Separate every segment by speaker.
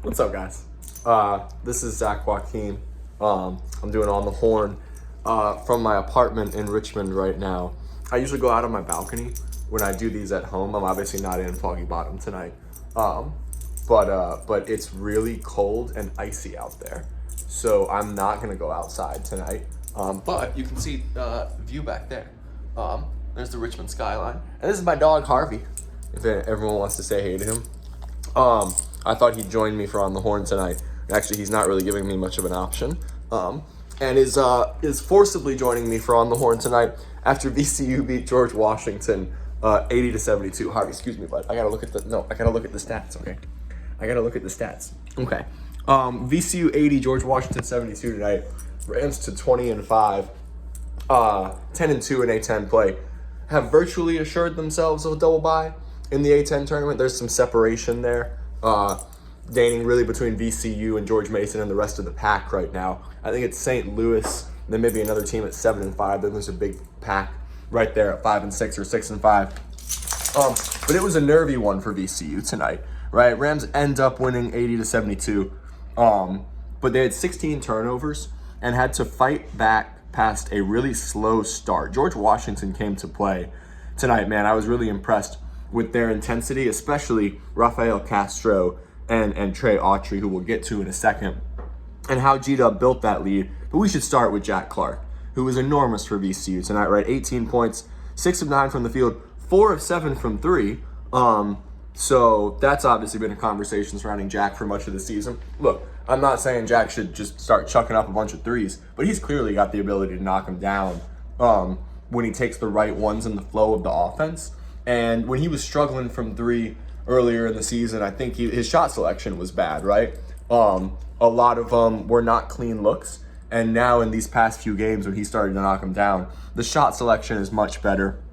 Speaker 1: What's up, guys? This is Zach Joachim. I'm doing On the Horn from my apartment in Richmond right now. I usually go out on my balcony when I do these at home. I'm obviously not in Foggy Bottom tonight, but it's really cold and icy out there, so I'm not gonna go outside tonight. But you can see view back there. There's the Richmond skyline, and this is my dog Harvey. If everyone wants to say hey to him. I thought he'd join me for On the Horn tonight. Actually, he's not really giving me much of an option. And is forcibly joining me for On the Horn tonight after VCU beat George Washington 80-72. Harvey, excuse me, bud. I gotta look at the stats, okay? I gotta look at the stats. Okay. VCU 80, George Washington 72 tonight. Rams to 20-5. 10-2 in A10 play. Have virtually assured themselves of a double bye in the A10 tournament. There's some separation there, gaining really between VCU and George Mason and the rest of the pack right now. I think it's St. Louis, then maybe another team at 7-5. Then there's a big pack right there at 5-6 or 6-5. But it was a nervy one for VCU tonight, right? Rams end up winning 80-72, but they had 16 turnovers and had to fight back past a really slow start. George Washington came to play tonight, man. I was really impressed with their intensity, especially Rafael Castro and Trey Autry, who we'll get to in a second, and how G-Dub built that lead. But we should start with Jack Clark, who was enormous for VCU tonight, right? 18 points, 6 of 9 from the field, 4 of 7 from 3. So that's obviously been a conversation surrounding Jack for much of the season. Look, I'm not saying Jack should just start chucking up a bunch of threes, but he's clearly got the ability to knock them down when he takes the right ones in the flow of the offense. And when he was struggling from 3 earlier in the season, I think his shot selection was bad, right? A lot of them were not clean looks. And now in these past few games when he started to knock them down, the shot selection is much better.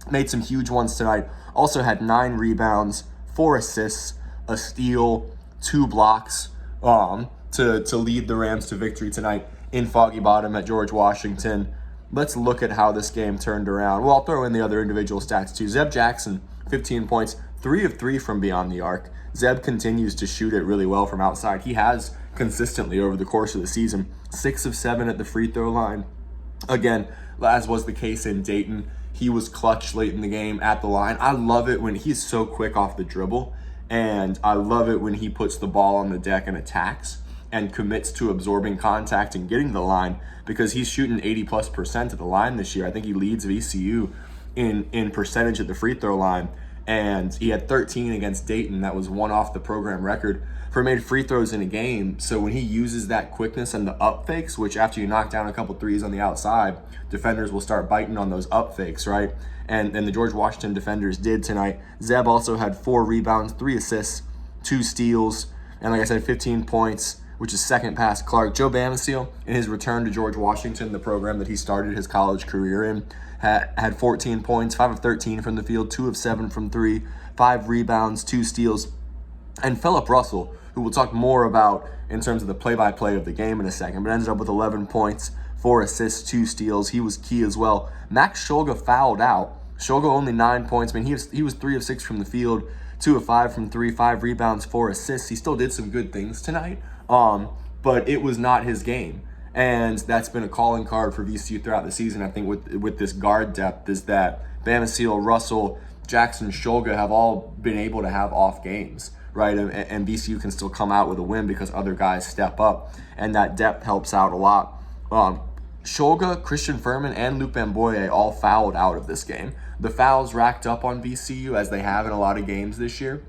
Speaker 1: Made some huge ones tonight. Also had 9 rebounds, 4 assists, a steal, 2 blocks to lead the Rams to victory tonight in Foggy Bottom at George Washington. Let's look at how this game turned around. Well, I'll throw in the other individual stats too. Zeb Jackson, 15 points, 3 of 3 from beyond the arc. Zeb continues to shoot it really well from outside. He has consistently over the course of the season. 6 of 7 at the free throw line. Again, as was the case in Dayton, he was clutch late in the game at the line. I love it when he's so quick off the dribble, and I love it when he puts the ball on the deck and attacks and commits to absorbing contact and getting the line, because he's shooting 80+% at the line this year. I think he leads VCU in percentage at the free throw line, and he had 13 against Dayton. That was 1 off the program record for made free throws in a game. So when he uses that quickness and the up fakes, which after you knock down a couple threes on the outside, defenders will start biting on those up fakes, right? And the George Washington defenders did tonight. Zeb also had 4 rebounds, 3 assists, 2 steals, and like I said, 15 points, which is second past Clark. Joe Bamisiel, in his return to George Washington, the program that he started his college career in, had 14 points, 5 of 13 from the field, 2 of 7 from 3, 5 rebounds, 2 steals. And Philip Russell, who we'll talk more about in terms of the play-by-play of the game in a second, but ended up with 11 points, 4 assists, 2 steals. He was key as well. Max Shulga fouled out. Shulga only 9 points. I mean, he was 3 of 6 from the field, 2 of 5 from 3, 5 rebounds, 4 assists. He still did some good things tonight, but it was not his game. And that's been a calling card for VCU throughout the season, I think, with this guard depth, is that Bamisiel, Russell, Jackson, Shulga have all been able to have off games, right? And VCU can still come out with a win because other guys step up, and that depth helps out a lot. Shulga, Christian Furman, and Luke Bamboye all fouled out of this game. The fouls racked up on VCU, as they have in a lot of games this year,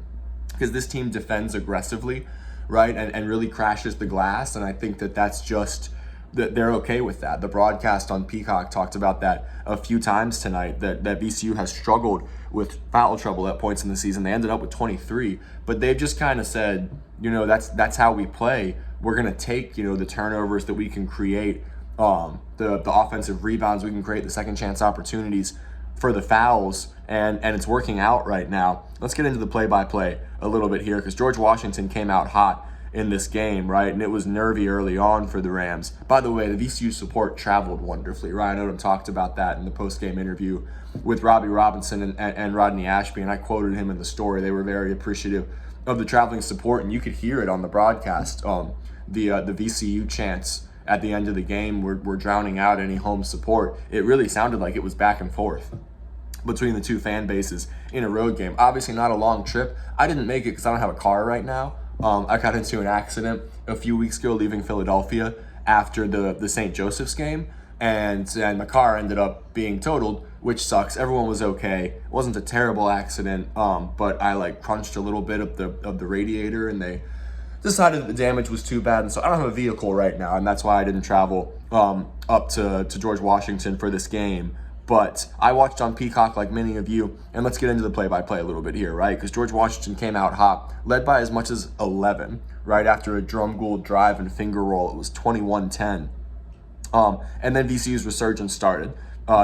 Speaker 1: because this team defends aggressively, right, and really crashes the glass, and I think that's just that they're okay with that. The broadcast on Peacock talked about that a few times tonight, that VCU has struggled with foul trouble at points in the season. They ended up with 23, but they've just kind of said, that's how we play. We're going to take, the turnovers that we can create, the offensive rebounds we can create, the second chance opportunities for the fouls, and it's working out right now. Let's get into the play-by-play a little bit here, because George Washington came out hot in this game, right? And it was nervy early on for the Rams. By the way, the VCU support traveled wonderfully. Ryan Odom talked about that in the post-game interview with Robbie Robinson and Rodney Ashby, and I quoted him in the story. They were very appreciative of the traveling support, and you could hear it on the broadcast. The VCU chants at the end of the game were drowning out any home support. It really sounded like it was back and forth between the two fan bases in a road game. Obviously not a long trip. I didn't make it because I don't have a car right now. I got into an accident a few weeks ago leaving Philadelphia after the St. Joseph's game, and my car ended up being totaled, which sucks. Everyone was okay. It wasn't a terrible accident, but I like crunched a little bit of the radiator, and they decided that the damage was too bad, and so I don't have a vehicle right now, and that's why I didn't travel up to George Washington for this game. But I watched on Peacock like many of you, and let's get into the play-by-play a little bit here, right? Because George Washington came out hot, led by as much as 11, right after a drum Gould drive and finger roll. It was 21-10. And then VCU's resurgence started.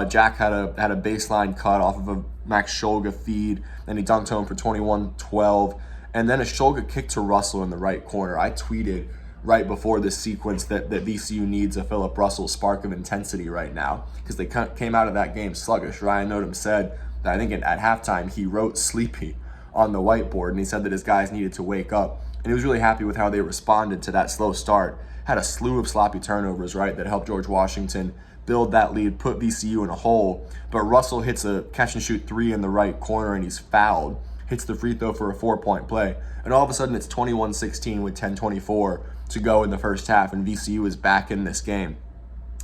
Speaker 1: Jack had a baseline cut off of a Max Shulga feed, then he dunked home for 21-12, and then a Shulga kick to Russell in the right corner. I tweeted right before this sequence that VCU needs a Philip Russell spark of intensity right now, because they came out of that game sluggish. Ryan Odom said that I think at halftime he wrote sleepy on the whiteboard, and he said that his guys needed to wake up, and he was really happy with how they responded to that slow start. Had a slew of sloppy turnovers, right, that helped George Washington build that lead, put VCU in a hole, but Russell hits a catch-and-shoot three in the right corner, and he's fouled, hits the free throw for a 4-point play, and all of a sudden it's 21-16 with 10:24 to go in the first half, and VCU is back in this game.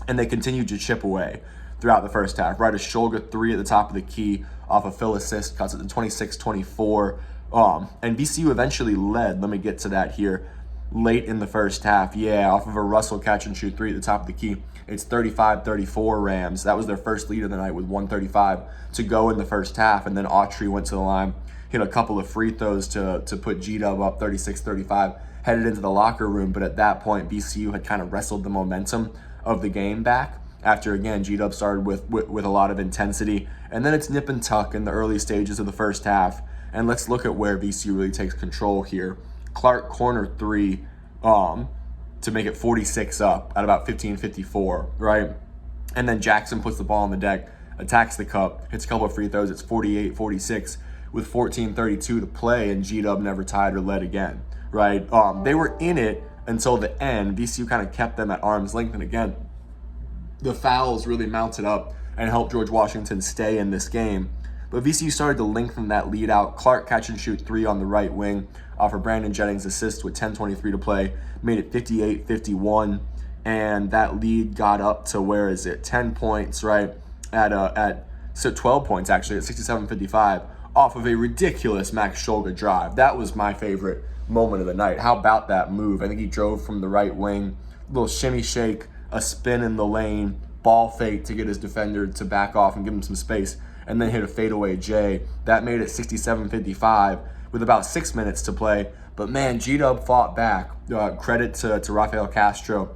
Speaker 1: And they continued to chip away throughout the first half, right? A Shulga three at the top of the key off a Phil assist, cuts it to 26-24. And VCU eventually led, let me get to that here, late in the first half. Yeah, off of a Russell catch and shoot three at the top of the key. It's 35-34 Rams. That was their first lead of the night with 1:35 to go in the first half. And then Autry went to the line, hit a couple of free throws to put G-Dub up 36-35, headed into the locker room. But at that point, VCU had kind of wrestled the momentum of the game back after, again, G-Dub started with a lot of intensity. And then it's nip and tuck in the early stages of the first half. And let's look at where VCU really takes control here. Clark corner three to make it 46 up at about 15:54, right? And then Jackson puts the ball on the deck, attacks the cup, hits a couple of free throws. It's 48-46 with 14:32 to play, and G-Dub never tied or led again, right? They were in it until the end. VCU kind of kept them at arm's length, and again, the fouls really mounted up and helped George Washington stay in this game. But VCU started to lengthen that lead out. Clark catch and shoot three on the right wing off of Brandon Jennings' assist with 10:23 to play, made it 58-51, and that lead got up to, where is it, 10 points, right, so 12 points actually at 67-55 off of a ridiculous Max Shulga drive. That was my favorite moment of the night. How about that move? I think he drove from the right wing, little shimmy shake, a spin in the lane, ball fake to get his defender to back off and give him some space, and then hit a fadeaway J. That made it 67-55 with about 6 minutes to play. But man, G-Dub fought back. Credit to Rafael Castro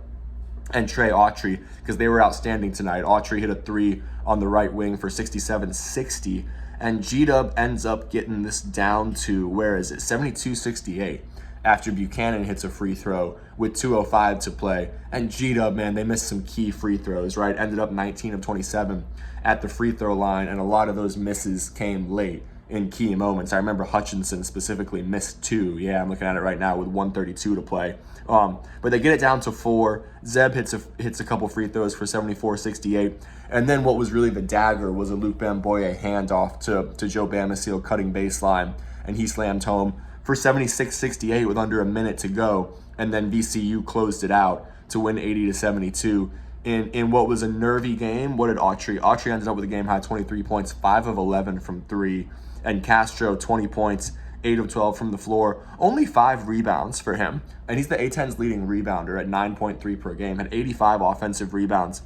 Speaker 1: and Trey Autry, because they were outstanding tonight. Autry hit a three on the right wing for 67-60. And G-Dub ends up getting this down to, where is it, 72-68. After Buchanan hits a free throw with 2:05 to play. And G-Dub, man, they missed some key free throws, right? Ended up 19 of 27 at the free throw line, and a lot of those misses came late in key moments. I remember Hutchinson specifically missed two. Yeah, I'm looking at it right now with 1:32 to play. But they get it down to 4. Zeb hits a couple free throws for 74-68. And then what was really the dagger was a Luke Bamboye handoff to Joe Bamacil cutting baseline, and he slammed home for 76-68 with under a minute to go. And then VCU closed it out to win 80-72 in what was a nervy game. What did Autry? Autry ended up with a game high 23 points, 5 of 11 from 3. And Castro, 20 points, 8 of 12 from the floor. Only 5 rebounds for him. And he's the A-10's leading rebounder at 9.3 per game. Had 85 offensive rebounds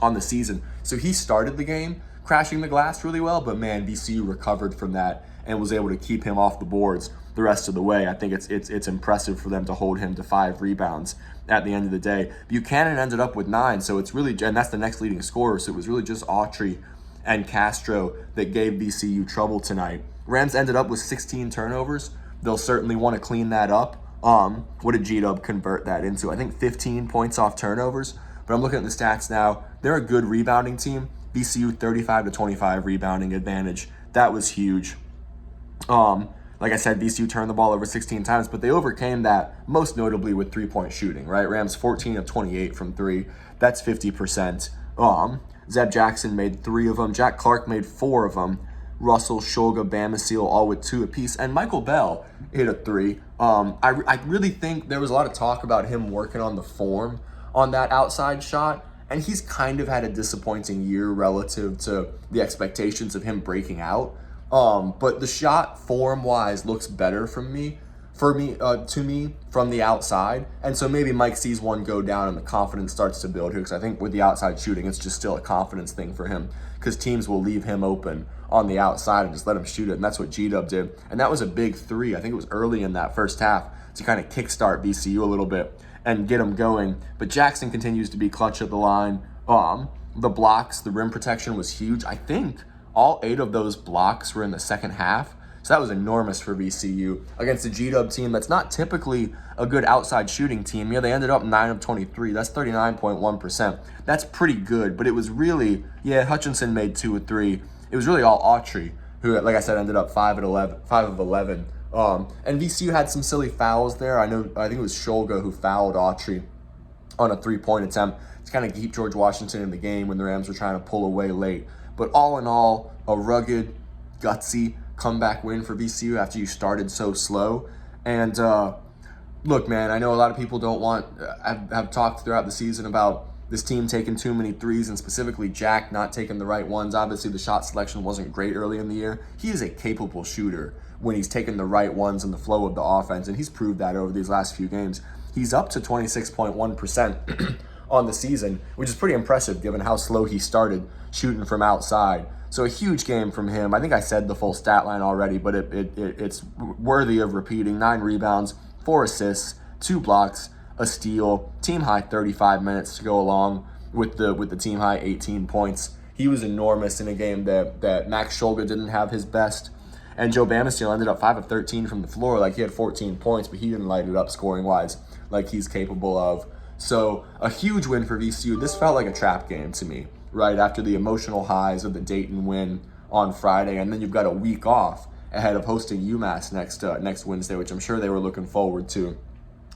Speaker 1: on the season. So he started the game crashing the glass really well, but man, VCU recovered from that and was able to keep him off the boards the rest of the way. I think it's impressive for them to hold him to 5 rebounds at the end of the day. Buchanan ended up with 9, so it's really, and that's the next leading scorer, so it was really just Autry and Castro that gave VCU trouble tonight. Rams ended up with 16 turnovers. They'll certainly want to clean that up. What did G-Dub convert that into? I think 15 points off turnovers, but I'm looking at the stats now. They're a good rebounding team. VCU 35-25 rebounding advantage. That was huge. Like I said, VCU turned the ball over 16 times, but they overcame that most notably with three-point shooting, right? Rams 14 of 28 from three. That's 50%. Zeb Jackson made 3 of them. Jack Clark made 4 of them. Russell, Shulga, Bamasil all with 2 apiece. And Michael Bell hit a 3. I really think there was a lot of talk about him working on the form on that outside shot. And he's kind of had a disappointing year relative to the expectations of him breaking out. But the shot form-wise looks better to me from the outside. And so maybe Mike sees one go down and the confidence starts to build here, because I think with the outside shooting, it's just still a confidence thing for him, because teams will leave him open on the outside and just let him shoot it. And that's what G-Dub did. And that was a big 3. I think it was early in that first half to kind of kickstart VCU a little bit and get them going. But Jackson continues to be clutch at the line. The blocks, the rim protection was huge. I think all 8 of those blocks were in the second half. So that was enormous for VCU against a G-Dub team that's not typically a good outside shooting team. Yeah, they ended up 9 of 23. That's 39.1%. That's pretty good, but it was really, Hutchinson made 2 of 3. It was really all Autry, who, like I said, ended up 5 of 11. And VCU had some silly fouls there. I think it was Shulga who fouled Autry on a 3-point attempt to kind of keep George Washington in the game when the Rams were trying to pull away late. But all in all, a rugged, gutsy comeback win for VCU after you started so slow. And look, man, I know a lot of people have talked throughout the season about this team taking too many threes, and specifically Jack not taking the right ones. Obviously, the shot selection wasn't great early in the year. He is a capable shooter when he's taking the right ones in the flow of the offense, and he's proved that over these last few games. He's up to 26.1% on the season, which is pretty impressive given how slow he started shooting from outside. So a huge game from him. I think I said the full stat line already, but it's worthy of repeating. 9 rebounds, 4 assists, 2 blocks, a steal, team high 35 minutes to go along with the team high 18 points. He was enormous in a game that Max Shulga didn't have his best. And Joe Bamasil ended up 5 of 13 from the floor. Like, he had 14 points, but he didn't light it up scoring-wise like he's capable of. So a huge win for VCU. This felt like a trap game to me, right after the emotional highs of the Dayton win on Friday. And then you've got a week off ahead of hosting UMass next Wednesday, which I'm sure they were looking forward to.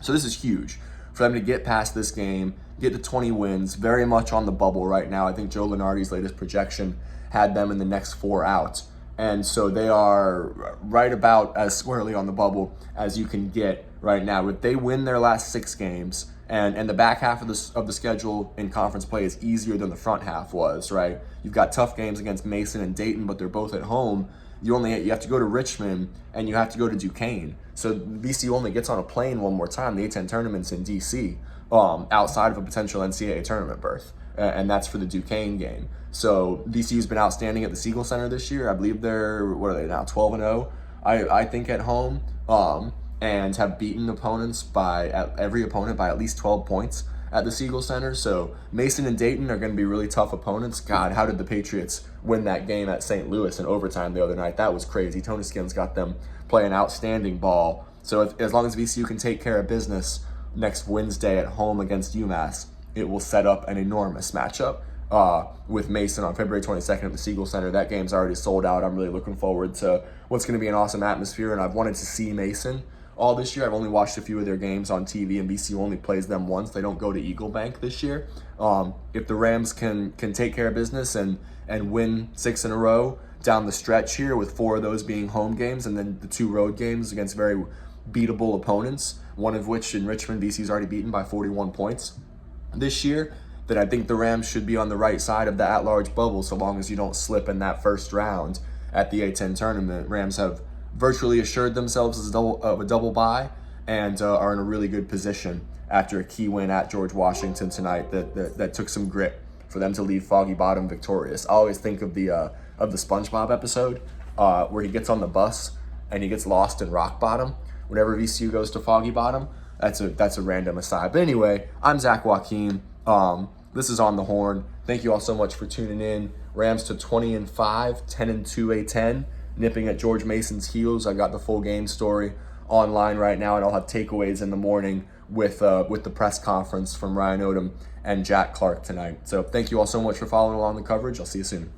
Speaker 1: So this is huge for them to get past this game, get to 20 wins, very much on the bubble right now. I think Joe Lunardi's latest projection had them in the next 4 out. And so they are right about as squarely on the bubble as you can get right now. If they win their last 6 games, and the back half of the schedule in conference play is easier than the front half was, right? You've got tough games against Mason and Dayton, but they're both at home. You have to go to Richmond and you have to go to Duquesne. So VCU only gets on a plane one more time. The A-10 tournament's in D.C. Outside of a potential NCAA tournament berth, and that's for the Duquesne game. So VCU's been outstanding at the Siegel Center this year. I believe they're, what are they now, 12-0, I think, at home, and have beaten every opponent by at least 12 points at the Siegel Center. So Mason and Dayton are going to be really tough opponents. God, how did the Patriots win that game at St. Louis in overtime the other night? That was crazy. Tony Skins got them playing outstanding ball. So as long as VCU can take care of business next Wednesday at home against UMass, it will set up an enormous matchup with Mason on February 22nd at the Siegel Center. That game's already sold out. I'm really looking forward to what's going to be an awesome atmosphere, and I've wanted to see Mason all this year. I've only watched a few of their games on TV, and VCU only plays them once. They don't go to Eagle Bank this year. If the Rams can take care of business and win 6 in a row down the stretch here, with 4 of those being home games and then the 2 road games against very beatable opponents, one of which in Richmond, VCU's already beaten by 41 points this year, then I think the Rams should be on the right side of the at-large bubble so long as you don't slip in that first round at the A-10 tournament. Rams have virtually assured themselves of a double bye and are in a really good position after a key win at George Washington tonight that took some grit for them to leave Foggy Bottom victorious. I always think of the SpongeBob episode where he gets on the bus and he gets lost in Rock Bottom. Whenever VCU goes to Foggy Bottom, that's a random aside. But anyway, I'm Zach Joachim. This is On the Horn. Thank you all so much for tuning in. Rams to 20-5, 10-2 A-10, nipping at George Mason's heels. I got the full game story online right now, and I'll have takeaways in the morning with the press conference from Ryan Odom and Jack Clark tonight. So thank you all so much for following along the coverage. I'll see you soon.